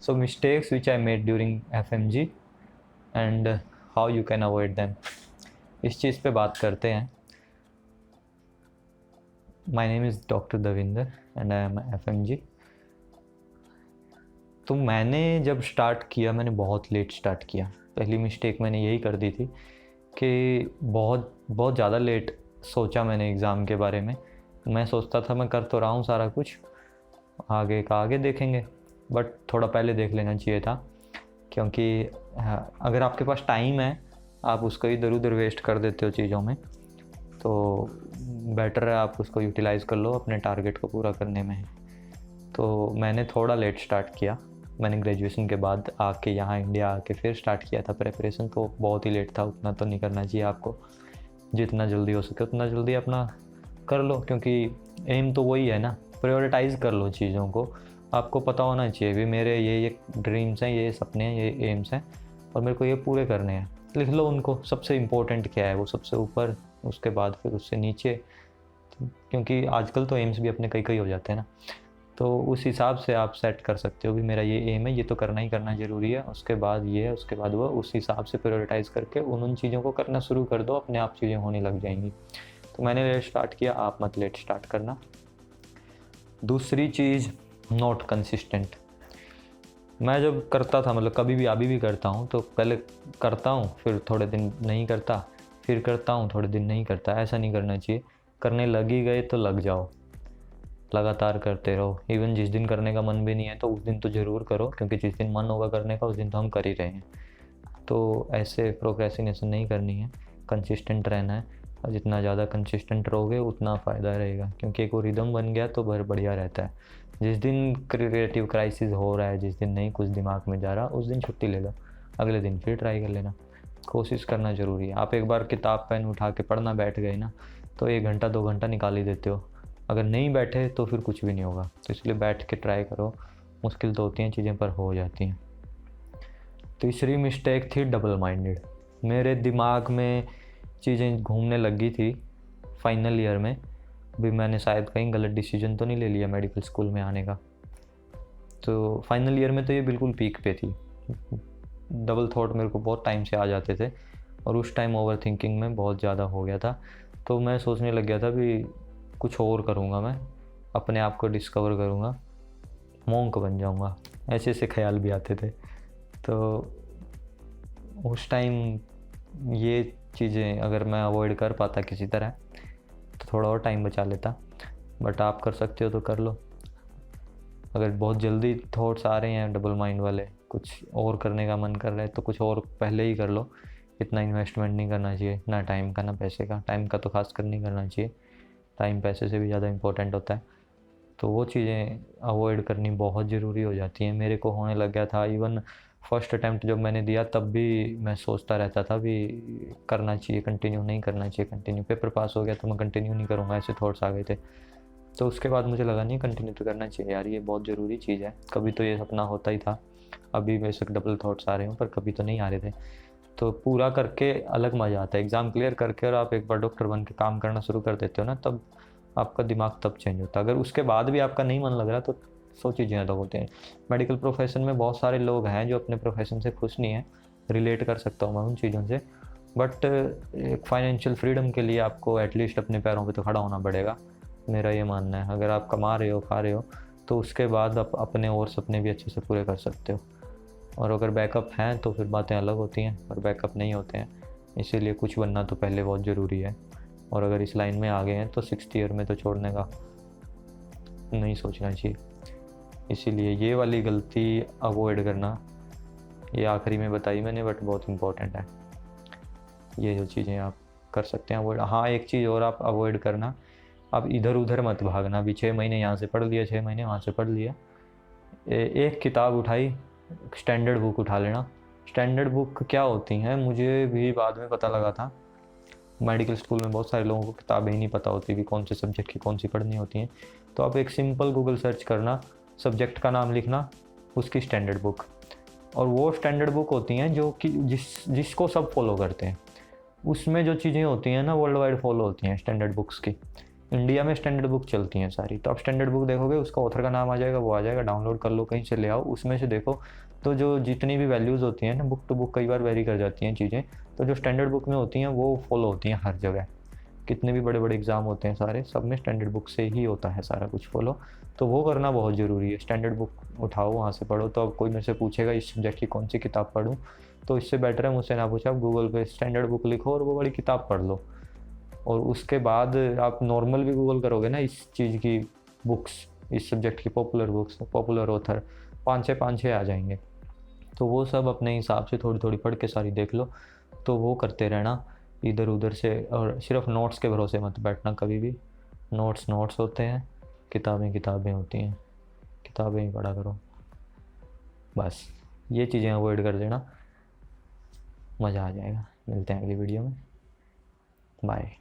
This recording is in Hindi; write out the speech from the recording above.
So mistakes which I made during FMG and how you can avoid them, इस चीज़ पे बात करते हैं. My name is Dr. Davinder and I am FMG. तो मैंने जब स्टार्ट किया मैंने बहुत लेट स्टार्ट किया. पहली मिस्टेक मैंने यही कर दी थी कि बहुत बहुत ज़्यादा लेट सोचा मैंने एग्ज़ाम के बारे में. मैं सोचता था मैं कर तो रहा हूँ सारा कुछ, आगे का आगे देखेंगे, बट थोड़ा पहले देख लेना चाहिए था. क्योंकि अगर आपके पास टाइम है आप उसको इधर उधर वेस्ट कर देते हो चीज़ों में, तो बेटर है आप उसको यूटिलाइज़ कर लो अपने टारगेट को पूरा करने में. तो मैंने थोड़ा लेट स्टार्ट किया. मैंने ग्रेजुएशन के बाद आके यहाँ इंडिया आके फिर स्टार्ट किया था प्रेपरेशन, तो बहुत ही लेट था. उतना तो नहीं करना चाहिए आपको. जितना जल्दी हो सके उतना जल्दी अपना कर लो, क्योंकि एम तो वही है ना, प्रायोरिटाइज़ कर लो चीज़ों को. आपको पता होना चाहिए भी मेरे ये ड्रीम्स हैं, ये सपने हैं, ये एम्स हैं और मेरे को ये पूरे करने हैं. लिख लो उनको, सबसे इम्पोर्टेंट क्या है वो सबसे ऊपर, उसके बाद फिर उससे नीचे, क्योंकि आजकल तो एम्स भी अपने कई कई हो जाते हैं ना. तो उस हिसाब से आप सेट कर सकते हो भी मेरा ये एम है, ये तो करना ही करना ज़रूरी है, उसके बाद ये है, उसके बाद वो, उस हिसाब से प्रायोरिटाइज़ करके उन चीज़ों को करना शुरू कर दो, अपने आप चीज़ें होने लग जाएंगी. तो मैंने लेट स्टार्ट किया, आप मत लेट स्टार्ट करना. दूसरी चीज़, नॉट कंसिस्टेंट. मैं जब करता था, मतलब कभी भी अभी भी करता हूँ, तो पहले करता हूँ फिर थोड़े दिन नहीं करता, फिर करता हूँ थोड़े दिन नहीं करता. ऐसा नहीं करना चाहिए. करने लग ही गए तो लग जाओ, लगातार करते रहो. इवन जिस दिन करने का मन भी नहीं है तो उस दिन तो ज़रूर करो, क्योंकि जिस दिन मन होगा करने का उस दिन तो हम कर ही रहे हैं. तो ऐसे प्रोक्रेस्टिनेशन नहीं करनी है, कंसिस्टेंट रहना है. और जितना ज़्यादा कंसिस्टेंट रहोगे उतना फ़ायदा रहेगा, क्योंकि एक वो रिदम बन गया तो बढ़िया रहता है. जिस दिन क्रिएटिव क्राइसिस हो रहा है, जिस दिन नहीं कुछ दिमाग में जा रहा, उस दिन छुट्टी ले लो, अगले दिन फिर ट्राई कर लेना. कोशिश करना ज़रूरी है. आप एक बार किताब पेन उठा के पढ़ना बैठ गए ना, तो 1 घंटा 2 घंटा निकाल ही देते हो. अगर नहीं बैठे तो फिर कुछ भी नहीं होगा. तो इसलिए बैठ के ट्राई करो. मुश्किल तो होती हैं चीज़ें, पर हो जाती हैं. तीसरी मिस्टेक थी डबल माइंडेड. मेरे दिमाग में चीज़ें घूमने लगी थी फाइनल ईयर में भी. मैंने शायद कहीं गलत डिसीजन तो नहीं ले लिया मेडिकल स्कूल में आने का. तो फाइनल ईयर में तो ये बिल्कुल पीक पे थी. डबल थॉट मेरे को बहुत टाइम से आ जाते थे और उस टाइम ओवर थिंकिंग में बहुत ज़्यादा हो गया था. तो मैं सोचने लग गया था भी कुछ और करूँगा, मैं अपने आप को डिस्कवर करूँगा, मॉन्क बन जाऊँगा. ऐसे ऐसे ख्याल भी आते थे. तो उस टाइम ये चीज़ें अगर मैं अवॉइड कर पाता किसी तरह तो थोड़ा और टाइम बचा लेता. बट आप कर सकते हो तो कर लो. अगर बहुत जल्दी थॉट्स आ रहे हैं डबल माइंड वाले, कुछ और करने का मन कर रहा है, तो कुछ और पहले ही कर लो. इतना इन्वेस्टमेंट नहीं करना चाहिए, ना टाइम का ना पैसे का. टाइम का तो खास कर नहीं करना चाहिए. टाइम पैसे से भी ज़्यादा इम्पोर्टेंट होता है. तो वो चीज़ें अवॉइड करनी बहुत ज़रूरी हो जाती हैं. मेरे को होने लग गया था. इवन फर्स्ट अटैम्प्ट जब मैंने दिया तब भी मैं सोचता रहता था भी करना चाहिए कंटिन्यू, नहीं करना चाहिए कंटिन्यू. पेपर पास हो गया तो मैं कंटिन्यू नहीं करूँगा, ऐसे थॉट्स आ गए थे. तो उसके बाद मुझे लगा नहीं, कंटिन्यू तो करना चाहिए यार, ये बहुत ज़रूरी चीज़ है. कभी तो ये सपना होता ही था. अभी बेशक डबल थॉट्स आ रहे हों, पर कभी तो नहीं आ रहे थे. तो पूरा करके अलग मज़ा आता है. एग्ज़ाम क्लियर करके और आप एक बार डॉक्टर बन के काम करना शुरू कर देते हो ना, तब आपका दिमाग तब चेंज होता है. अगर उसके बाद भी आपका नहीं मन लग रहा तो 100 चीज़ें अलग होती हैं. मेडिकल प्रोफेशन में बहुत सारे लोग हैं जो अपने प्रोफेशन से खुश नहीं हैं. रिलेट कर सकता हूँ मैं उन चीज़ों से. बट एक फाइनेंशियल फ्रीडम के लिए आपको एटलीस्ट अपने पैरों पे तो खड़ा होना पड़ेगा, मेरा ये मानना है. अगर आप कमा रहे हो, खा रहे हो, तो उसके बाद आप अपने और सपने भी अच्छे से पूरे कर सकते हो. और अगर बैकअप हैं तो फिर बातें अलग होती हैं, पर बैकअप नहीं होते हैं. इसीलिए कुछ बनना तो पहले बहुत ज़रूरी है. और अगर इस लाइन में आ गए हैं तो 6th ईयर में तो छोड़ने का नहीं सोचना चाहिए. इसीलिए ये वाली गलती अवॉइड करना, ये आखिरी में बताई मैंने, बट बहुत इम्पोर्टेंट है. ये जो चीज़ें आप कर सकते हैं अवॉइड. हाँ, एक चीज़ और आप अवॉइड करना, आप इधर उधर मत भागना. अभी 6 महीने यहाँ से पढ़ लिया, 6 महीने वहाँ से पढ़ लिया. एक किताब उठाई, स्टैंडर्ड बुक उठा लेना. स्टैंडर्ड बुक क्या होती हैं मुझे भी बाद में पता लगा था. मेडिकल स्कूल में बहुत सारे लोगों को किताबें ही नहीं पता होती कि कौन से सब्जेक्ट की कौन सी पढ़नी होती हैं. तो आप एक सिंपल गूगल सर्च करना, सब्जेक्ट का नाम लिखना, उसकी स्टैंडर्ड बुक. और वो स्टैंडर्ड बुक होती हैं जो कि जिसको सब फॉलो करते हैं. उसमें जो चीज़ें होती हैं ना वर्ल्ड वाइड फॉलो होती हैं स्टैंडर्ड बुक्स की. इंडिया में स्टैंडर्ड बुक चलती हैं सारी, तो आप स्टैंडर्ड बुक देखोगे उसका ऑथर का नाम आ जाएगा, वो आ जाएगा, डाउनलोड कर लो, कहीं से ले आओ, उसमें से देखो। तो जो जितनी भी वैल्यूज़ होती हैं ना, बुक टू बुक कई बार वेरी कर जाती हैं चीज़ें, तो जो स्टैंडर्ड बुक में होती हैं वो फॉलो होती हैं हर जगह। कितने भी बड़े बड़े एग्ज़ाम होते हैं सारे, सब में स्टैंडर्ड बुक से ही होता है सारा कुछ फॉलो। तो वो करना बहुत ज़रूरी है, स्टैंडर्ड बुक उठाओ वहाँ से पढ़ो। तो अब कोई मेरे से पूछेगा इस सब्जेक्ट की कौन सी किताब पढ़ूँ, तो इससे बेटर है मुझसे ना पूछो, आप गूगल पे स्टैंडर्ड बुक लिखो और वो वाली किताब पढ़ लो। और उसके बाद आप नॉर्मल भी गूगल करोगे ना इस चीज़ की बुक्स, इस सब्जेक्ट की पॉपुलर बुक्स, पॉपुलर ऑथर, पाँच छः आ जाएंगे। तो वो सब अपने हिसाब से थोड़ी थोड़ी पढ़ के सारी देख लो। तो वो करते रहना इधर उधर से, और सिर्फ नोट्स के भरोसे मत बैठना कभी भी। नोट्स नोट्स होते हैं, किताबें किताबें होती हैं, किताबें ही पढ़ा करो बस। ये चीज़ें अवॉइड कर देना, मज़ा आ जाएगा। मिलते हैं अगली वीडियो में, बाय।